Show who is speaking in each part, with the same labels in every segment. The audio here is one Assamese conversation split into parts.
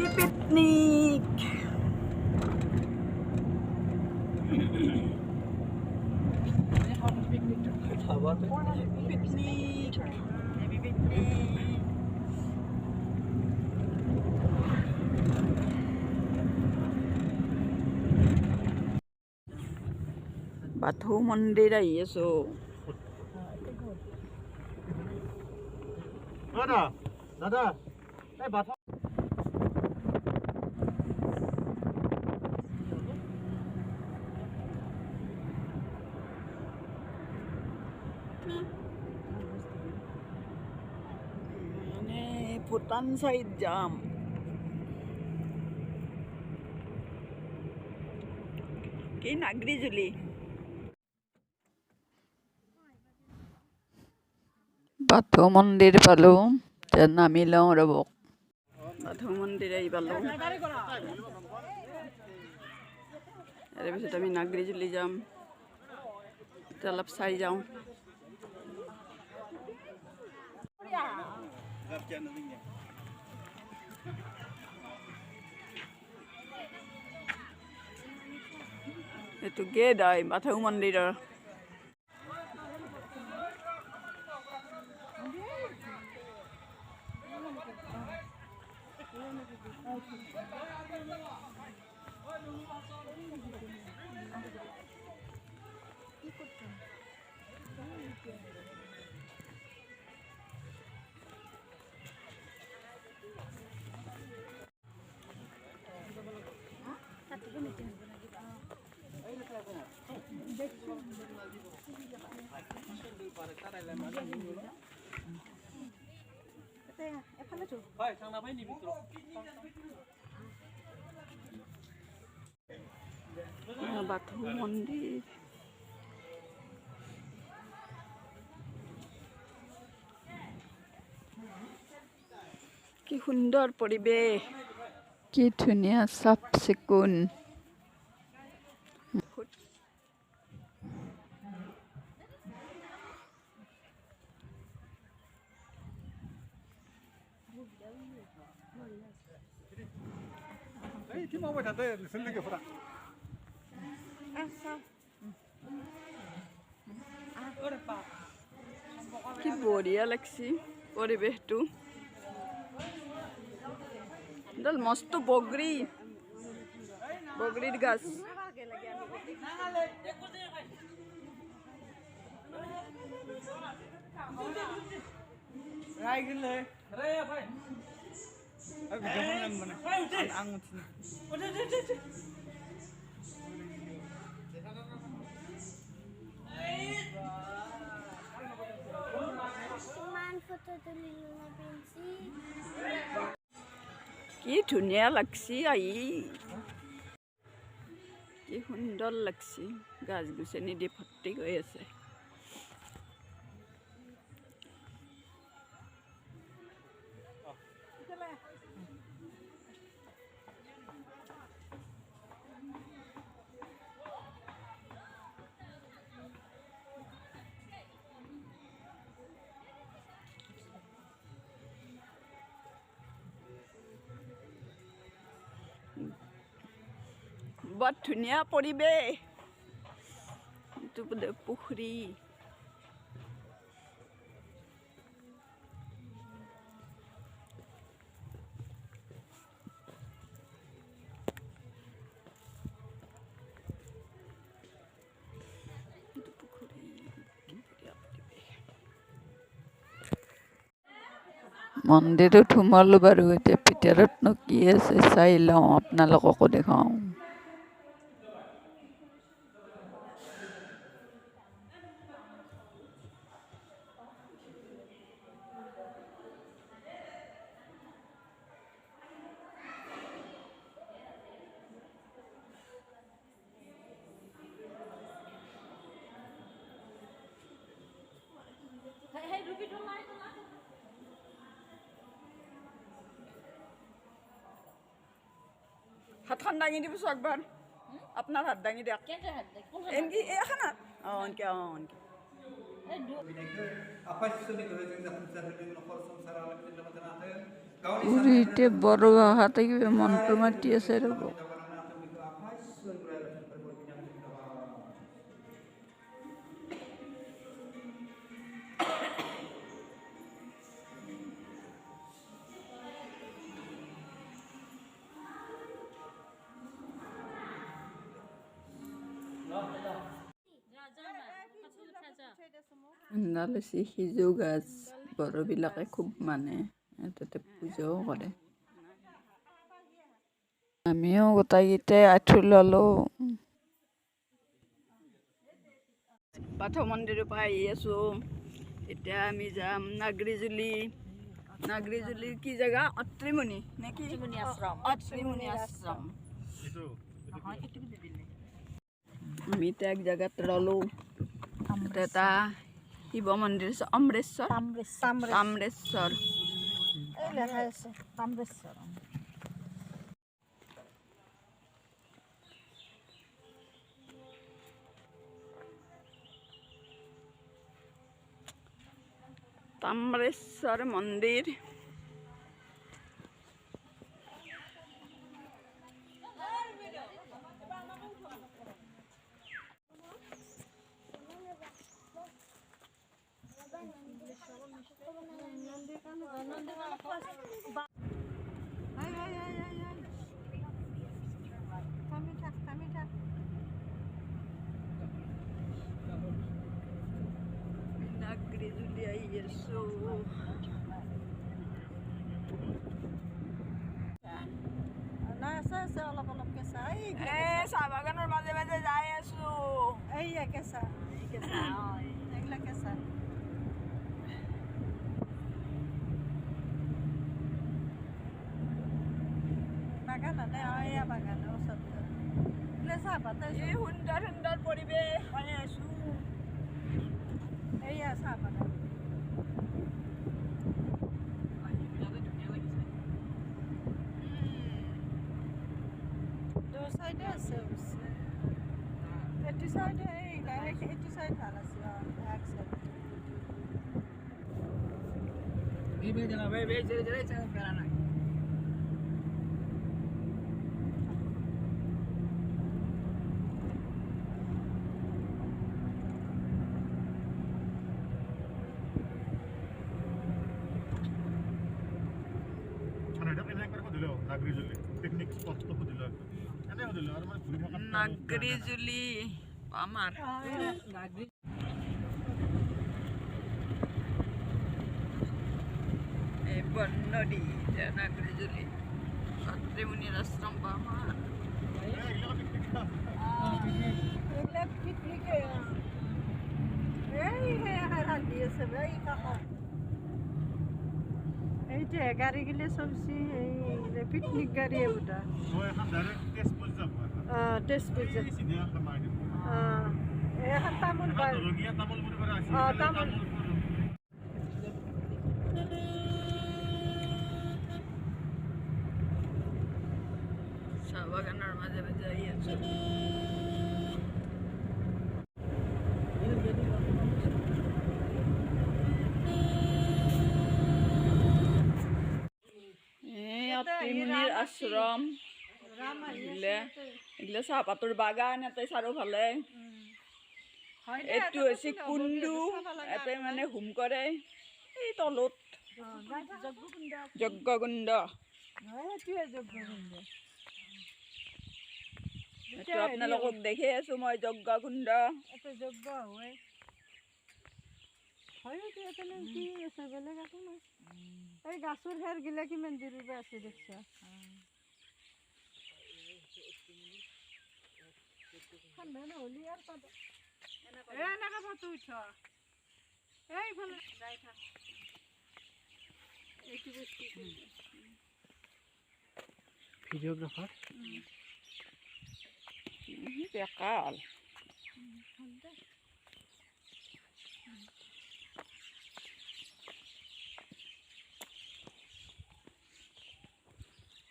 Speaker 1: Pipitnik. বাথৌ মন্দিৰ আহি আছো।
Speaker 2: দাদা এই বাথৌ
Speaker 1: ভূটান চাইড যাম। কি নাগৰিজুলি বাথৌ মন্দিৰ পালো, নামি লওঁ ৰ'ব। বাথৌ মন্দিৰ আহি পালো, ইয়াৰ পিছত আমি নাগৰিজুলি যাম। এতিয়া অলপ চাই যাওঁ। এইটো গেট হয় বাথৌ মন্দিৰৰ। বাথৌ মন্দিৰ কি সুন্দৰ পৰিৱেশ, কি ধুনীয়া চাফ চিকুণ। কি বঢ়িয়া লাগছি পৰিৱেশটো। এডাল মস্ত বগৰীৰ গাছ। কি ধুনীয়া লাগছি আহি, কি সুন্দৰ লাগছি। গাছ গছনি দি ভৰ্তি হৈ আছে। বৰ ধুনীয়া পৰিৱেশ। এইটো বোলে পুখুৰী। মন্দিৰত সোমালো বাৰু, এতিয়া ভিতৰতনো কি আছে চাই লওঁ, আপোনালোককো দেখাওঁ। হাতখন দাঙি দিবচোন একবাৰ, আপোনাৰ হাত দাঙি দিয়ক। এনকি এখন হাত এনকে এনকে
Speaker 3: أخش سنة كذا إذا كنت سافر من خلص سنة على كل ما تناطر
Speaker 1: পুৰীতে বড়ো ভাষাতে কিবা মন্ত্ৰ মাতি আছে ৰ'ব। নালছি সিজু গাছ বড়োবিলাকে খুব মানে তাতে পূজাও কৰে। আমিও গোটাইকেইটাই আঁঠু ল'লোঁ। পাঠ মন্দিৰৰ পৰা আহি আছোঁ। এতিয়া আমি যাম নাগৰিজুলি। নাগৰিজুলিৰ কি জেগা? অত্ৰিমুণি নেকি? অত্ৰিমুণি আশ্ৰম। আমি এতিয়া এক জেগাত ৰলোঁ। এটা শিৱ মন্দিৰ আছে অমৃতসৰ। তাম্ৰেশ্বৰ। তাম্ৰেশ্বৰ মন্দিৰ। নাগৰিজুলি আহি আছোঁ। চাহ বাগানৰ মাজে মাজে যাই আছোঁ। কেঁচা এইগিলা কেঁচা। বাগান এয়া বাগানৰ ওচৰতে চাহপাত সুন্দৰ সুন্দৰ পৰিৱেশ পাই আছোঁ। এয়া চাহ বাগান। দু চাইডে আছে অৱশ্যে। এইটো চাইডে এইটো চাইড ভাল আছে। নাগৰিজুলি আমাৰ এই বননদী নাগৰিজুলি অত্ৰিমুণিৰ আশ্ৰম আমাৰ। এইটো গাড়ী গিলে চলছি পিকনিক গাড়ী বোধা। তেজপুৰ এখন তামোল তামোল চাহ বাগানৰ মাজে মাজে আহি আছোঁ। অত্ৰিমুণিৰ আশ্ৰম। এইগিলা চাহপাতৰ বাগান ইয়াতে চাৰিওফালে। এইটো হৈছে কুণ্ডু। ইয়াতে মানে হোম কৰে। এই তলত যজ্ঞকুণ্ড। এইটো আপোনালোকক দেখি আছোঁ মই যজ্ঞকুণ্ড। যজ্ঞ হয়। কি আছে বেলেগ একো নাই। এই গাছৰ হেৰ গিলা কিমান দূৰৰ পৰা আছে দেখছা। ভিডিঅ'গ্ৰাফাৰ বেকাল।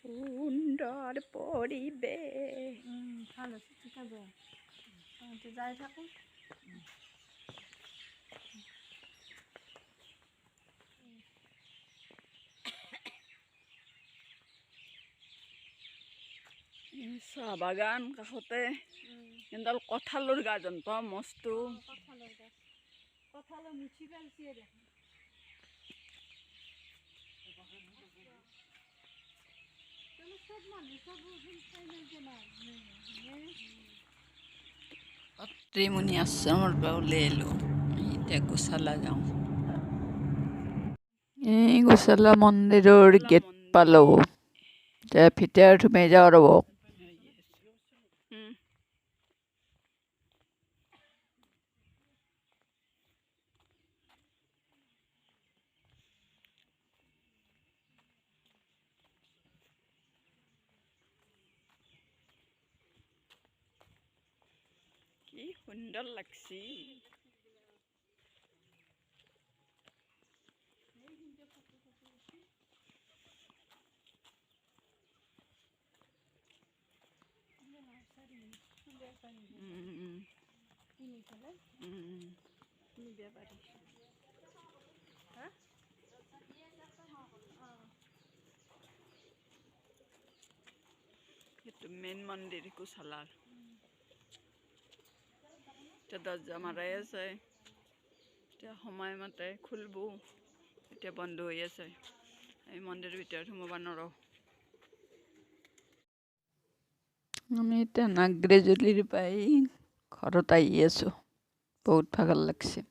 Speaker 1: সুন্দৰ পৰিৱেশ। ভাল আছে ঠিক আছে। যাই থাকোঁ। চাহ বাগান কাষতে এডাল কঁঠালৰ গাছ জন্ত মস্তো
Speaker 3: কঁঠালৰ মুঠি পেলছি দেখোন চব মানুহ চব
Speaker 1: ত্ৰিমুনি আশ্ৰমৰ পৰা ওলাই আহিলোঁ এতিয়া গোশালা যাওঁ এই গোশালা মন্দিৰৰ গেট পালোঁ এতিয়া ভিতৰত সোমাই যাওঁ ৰ'ব কি সুন্দৰ লাগছি সেইটো মেইন মন্দিৰ গোশালাৰ এতিয়া দৰ্জা মাৰাই আছে এতিয়া সময়মতে খুলিব এতিয়া বন্ধ হৈ আছে এই মন্দিৰৰ ভিতৰত সোমাব নোৱাৰোঁ আমি এতিয়া নাগৰেজুলিৰ পৰাই ঘৰত আহি আছোঁ বহুত ভাগৰ লাগছে